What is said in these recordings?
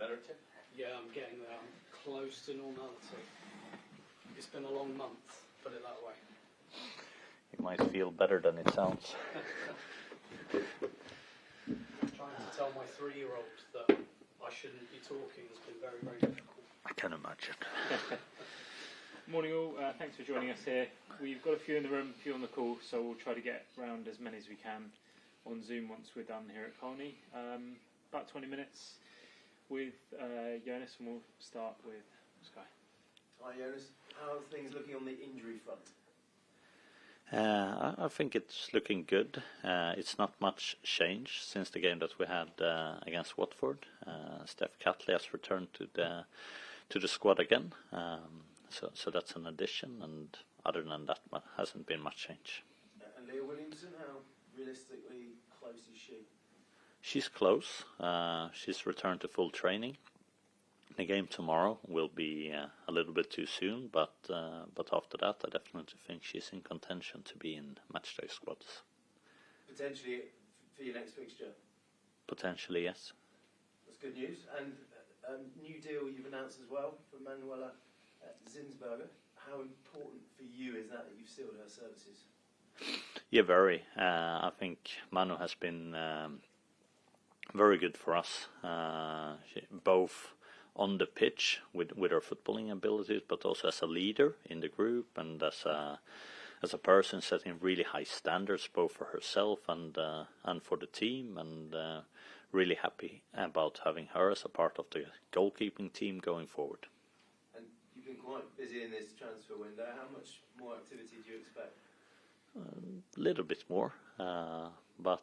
better, Tim? Yeah, I'm getting there. I'm close to normality. It's been a long month, put it that way. You might feel better than it sounds. Trying to tell my 3-year-old that I shouldn't be talking has been very, very difficult. I can imagine. Morning all, thanks for joining us here. We've got a few in the room, a few on the call, so we'll try to get round as many as we can on Zoom once we're done here at Colney. About 20 minutes with Jonas, and we'll start with Sky. Hi Jonas, how are things looking on the injury front? I think it's looking good. It's not much change since the game that we had against Watford. Steph Catley has returned to the squad again, so that's an addition. And other than that, hasn't been much change. And Leah Williamson, how realistically close is she? She's close. She's returned to full training. The game tomorrow will be a little bit too soon, but after that, I definitely think she's in contention to be in matchday squads. Potentially for your next fixture? Potentially, yes. That's good news. And a new deal you've announced as well for Manuela Zinsberger. How important for you is that you've sealed her services? Yeah, very. I think Manu has been very good for us, both on the pitch with her footballing abilities, but also as a leader in the group and as a person setting really high standards both for herself and for the team, and really happy about having her as a part of the goalkeeping team going forward. And you've been quite busy in this transfer window. How much more activity do you expect? A little bit more, but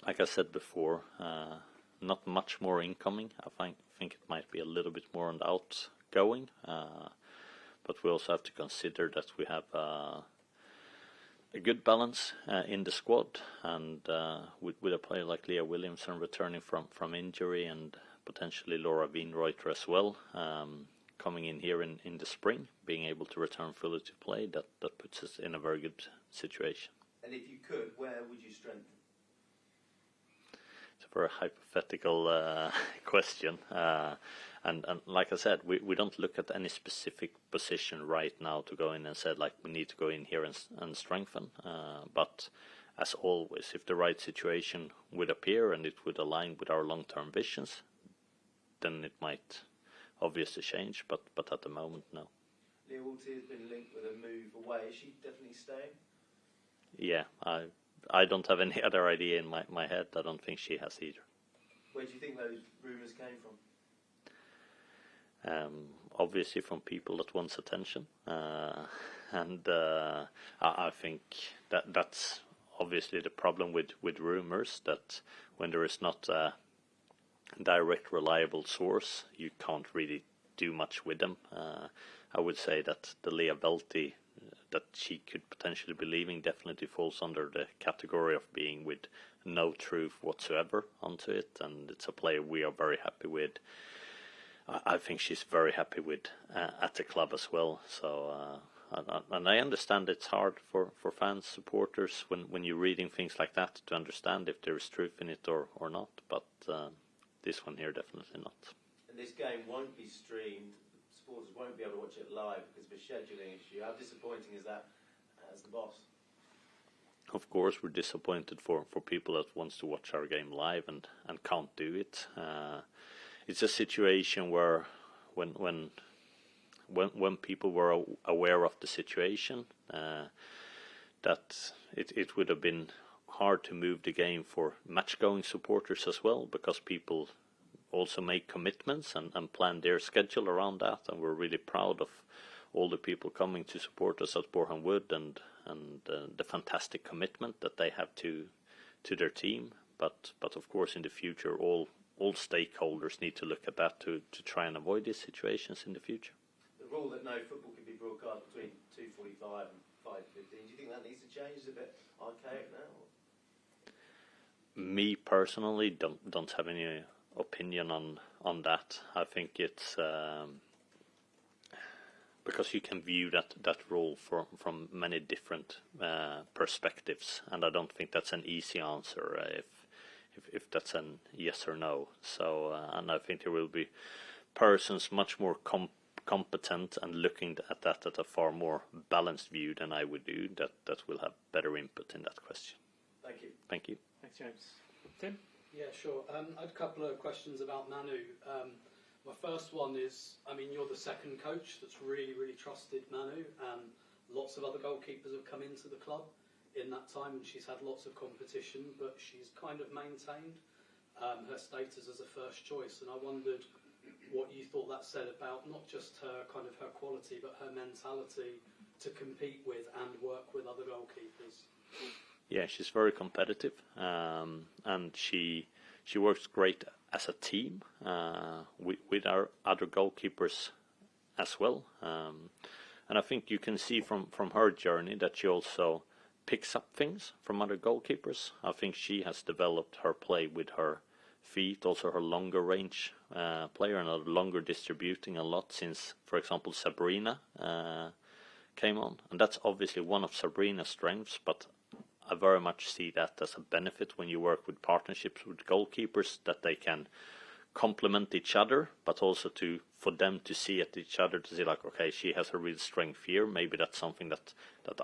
like I said before, not much more incoming. I think it might be a little bit more on the outgoing, but we also have to consider that we have a good balance in the squad, and with a player like Leah Williamson returning from injury, and potentially Laura Wienreuter as well, coming in here in the spring, being able to return fully to play, that puts us in a very good situation. And if you could, where would you strengthen? It's a very hypothetical question, and like I said, we don't look at any specific position right now to go in and say like we need to go in here and strengthen. But as always, if the right situation would appear and it would align with our long-term visions, then it might obviously change. But at the moment, no. Leah Walty has been linked with a move away. Is she definitely staying? Yeah, I don't have any other idea in my head. I don't think she has either. Where do you think those rumours came from? Obviously from people that wants attention, and I think that's obviously the problem with rumours, that when there is not a direct reliable source, you can't really do much with them. I would say that the Leah Welty that she could potentially be leaving definitely falls under the category of being with no truth whatsoever onto it, and it's a player we are very happy with. I think she's very happy with at the club as well. So and I understand it's hard for fans, supporters, when you're reading things like that to understand if there is truth in it or not, but this one here definitely not. And this game won't be streamed. Supporters won't be able to watch it live because of a scheduling issue. How disappointing is that as the boss? Of course, we're disappointed for people that wants to watch our game live and can't do it. It's a situation where when people were aware of the situation, that it would have been hard to move the game for match-going supporters as well, because people also make commitments and plan their schedule around that, and we're really proud of all the people coming to support us at Boreham Wood and the fantastic commitment that they have to their team. But of course in the future all stakeholders need to look at that to try and avoid these situations in the future. The rule that no football can be broadcast between 2:45 and 5:15, do you think that needs to change? Is it a bit archaic now? Me personally don't have any opinion on that. I think it's because you can view that role from many different perspectives, and I don't think that's an easy answer. if that's a yes or no. So and I think there will be persons much more competent and looking at that at a far more balanced view than I would do, that will have better input in that question. Thank you. Thank you. Thanks, James. Tim? Yeah, sure. I had a couple of questions about Manu. My first one is, I mean, you're the second coach that's really, really trusted Manu, and lots of other goalkeepers have come into the club in that time, and she's had lots of competition, but she's kind of maintained her status as a first choice, and I wondered what you thought that said about not just her kind of her quality, but her mentality to compete with and work with other goalkeepers. Yeah, she's very competitive, and she works great as a team with our other goalkeepers as well. And I think you can see from her journey that she also picks up things from other goalkeepers. I think she has developed her play with her feet, also her longer range player, and longer distributing a lot since, for example, Sabrina came on. And that's obviously one of Sabrina's strengths, but I very much see that as a benefit when you work with partnerships with goalkeepers, that they can complement each other, but also for them to see at each other, to see like, okay, she has a real strength here, maybe that's something that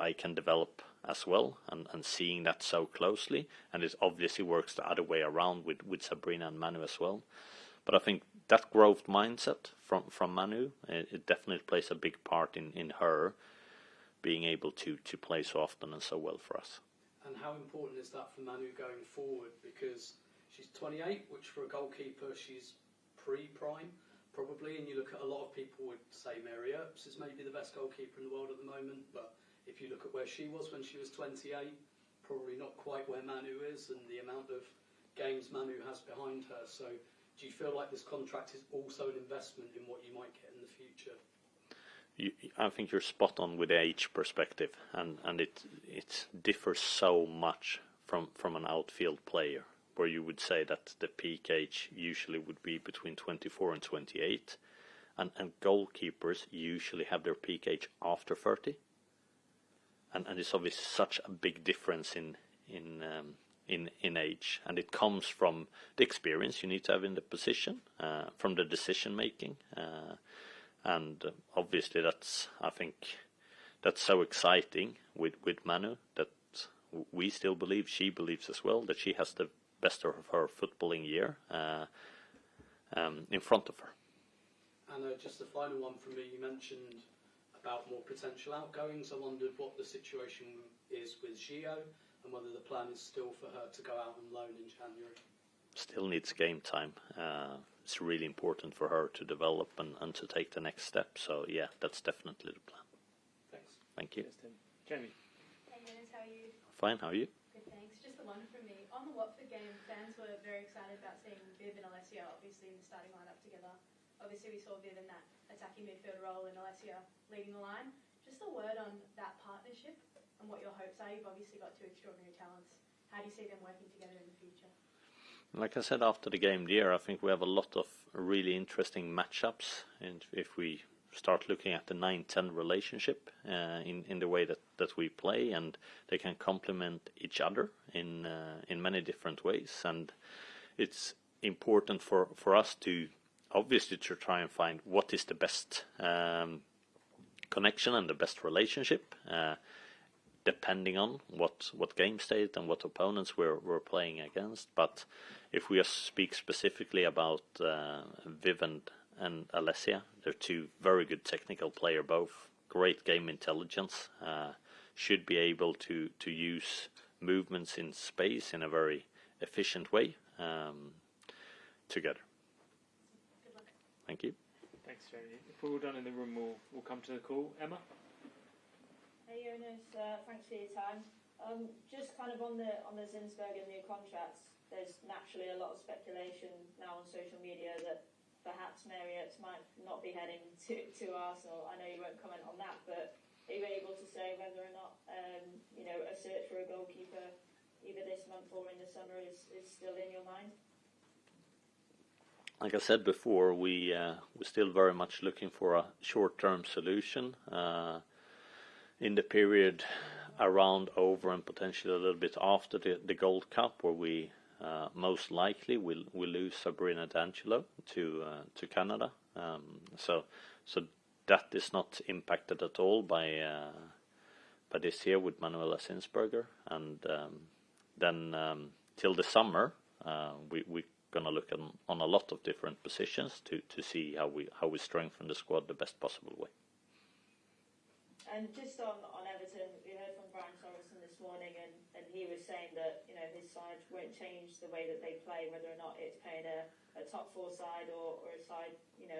I can develop as well, and seeing that so closely. And it obviously works the other way around with Sabrina and Manu as well. But I think that growth mindset from Manu, it definitely plays a big part in her being able to play so often and so well for us. And how important is that for Manu going forward? Because she's 28, which for a goalkeeper, she's pre-prime, probably. And you look at a lot of people would say Mary Earps is maybe the best goalkeeper in the world at the moment. But if you look at where she was when she was 28, probably not quite where Manu is, and the amount of games Manu has behind her. So do you feel like this contract is also an investment in what you might get in the future? I think you're spot on with the age perspective, and it differs so much from an outfield player, where you would say that the peak age usually would be between 24 and 28, and goalkeepers usually have their peak age after 30, and it's obviously such a big difference in age, and it comes from the experience you need to have in the position, from the decision making. And obviously I think that's so exciting with Manu, that we still believe, she believes as well, that she has the best of her footballing year in front of her. And just the final one from me, you mentioned about more potential outgoings. I wondered what the situation is with Gio, and whether the plan is still for her to go out on loan in January. Still needs game time. It's really important for her to develop and to take the next step. So yeah, that's definitely the plan. Thanks. Thank you. Yes, Tim. Jamie? Hey Jonas, how are you? Fine, how are you? Good, thanks. Just the one from me. On the Watford game, fans were very excited about seeing Viv and Alessia obviously in the starting lineup together. Obviously we saw Viv in that attacking midfield role and Alessia leading the line. Just a word on that partnership and what your hopes are. You've obviously got two extraordinary talents. How do you see them working together in the future? Like I said after the game there, I think we have a lot of really interesting matchups, and if we start looking at the 9-10 relationship in the way that we play, and they can complement each other in many different ways, and it's important for us to obviously to try and find what is the best connection and the best relationship, depending on what game state and what opponents we're playing against. But if we speak specifically about Viv and Alessia, they're two very good technical players, both great game intelligence, should be able to use movements in space in a very efficient way together. Good luck. Thank you. Thanks, Jamie. If we're all done in the room, we'll come to the call. Emma? Hey Jonas, thanks for your time. Just kind of on the Zinsberg and new contracts, there's naturally a lot of speculation now on social media that perhaps Mary Earps might not be heading to Arsenal. I know you won't comment on that, but are you able to say whether or not a search for a goalkeeper either this month or in the summer is still in your mind? Like I said before, we're still very much looking for a short-term solution in the period around, over, and potentially a little bit after the Gold Cup, where we most likely we'll lose Sabrina D'Angelo to Canada. So that is not impacted at all by this year with Manuela Zinsberger, and then till the summer we're gonna look on a lot of different positions to see how we strengthen the squad the best possible way. And just on Everton, we heard from Brian Sorensen this morning, and he was saying that his side won't change the way that they play, whether or not it's playing a top four side or a side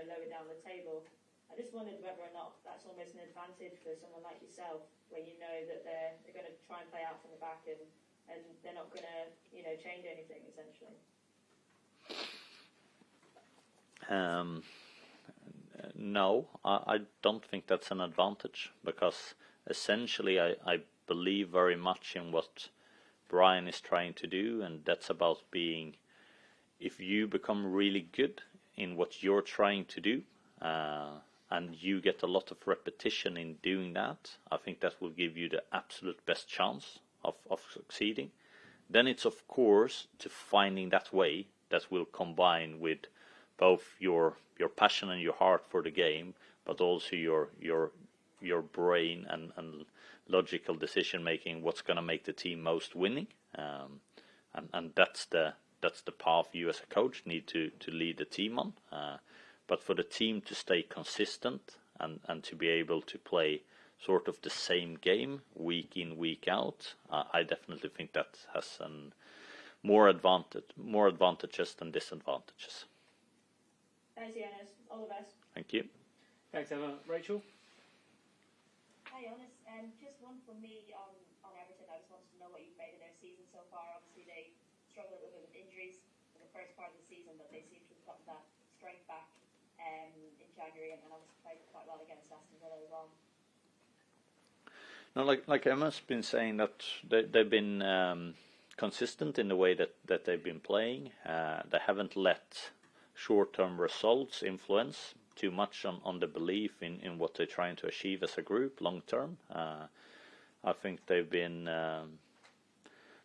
lower down the table. I just wondered whether or not that's almost an advantage for someone like yourself, where you know that they're going to try and play out from the back and they're not going to change anything essentially. No, I don't think that's an advantage, because essentially I believe very much in what Brian is trying to do, and that's about being, if you become really good in what you're trying to do, and you get a lot of repetition in doing that, I think that will give you the absolute best chance of succeeding. Then it's of course to finding that way that will combine with both your passion and your heart for the game, but also your brain and logical decision making, what's going to make the team most winning, and that's the path you as a coach need to lead the team on. But for the team to stay consistent and to be able to play sort of the same game week in, week out, I definitely think that has more advantages than disadvantages. Thanks, Jonas. All the best. Thank you. Thanks, Emma. Rachel? Hi, Jonas. Just one from me on Everton. I just wanted to know what you've made of their season so far. Obviously, they struggled a little bit with injuries in the first part of the season, but they seem to have gotten that strength back in January, and obviously played quite well against Aston Villa as well. No, like Emma's been saying, that they've been consistent in the way that they've been playing. They haven't let short-term results influence too much on the belief in what they're trying to achieve as a group long-term. I think they've been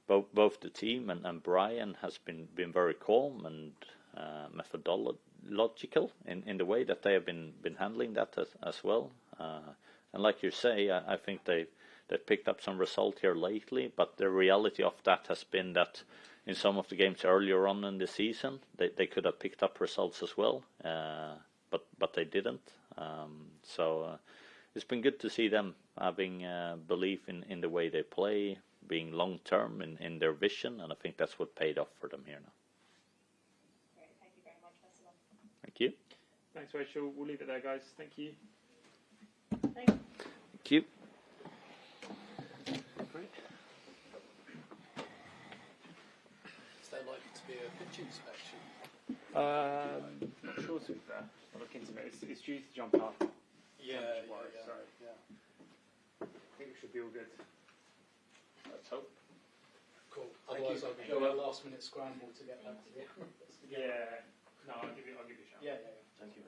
both the team and Brian has been very calm and methodological in the way that they have been handling that as well. And like you say, I think they picked up some result here lately, but the reality of that has been that in some of the games earlier on in the season, they could have picked up results as well, but they didn't. So it's been good to see them having belief in the way they play, being long-term in their vision, and I think that's what paid off for them here now. Great. Thank you very much. Best of luck. Thank you. Thanks, Rachel. We'll leave it there, guys. Thank you. Thanks. Thank you. Great. Is there likely to be a pitch inspection? Not sure to be fair. I'll look into it. It's due to jump up. Yeah. So I think it should be all good. Let's hope. Cool. Thank Otherwise, you. I'll be doing a last-minute scramble to get back to you. Yeah. No, I'll give you a shout. Yeah. Thank you.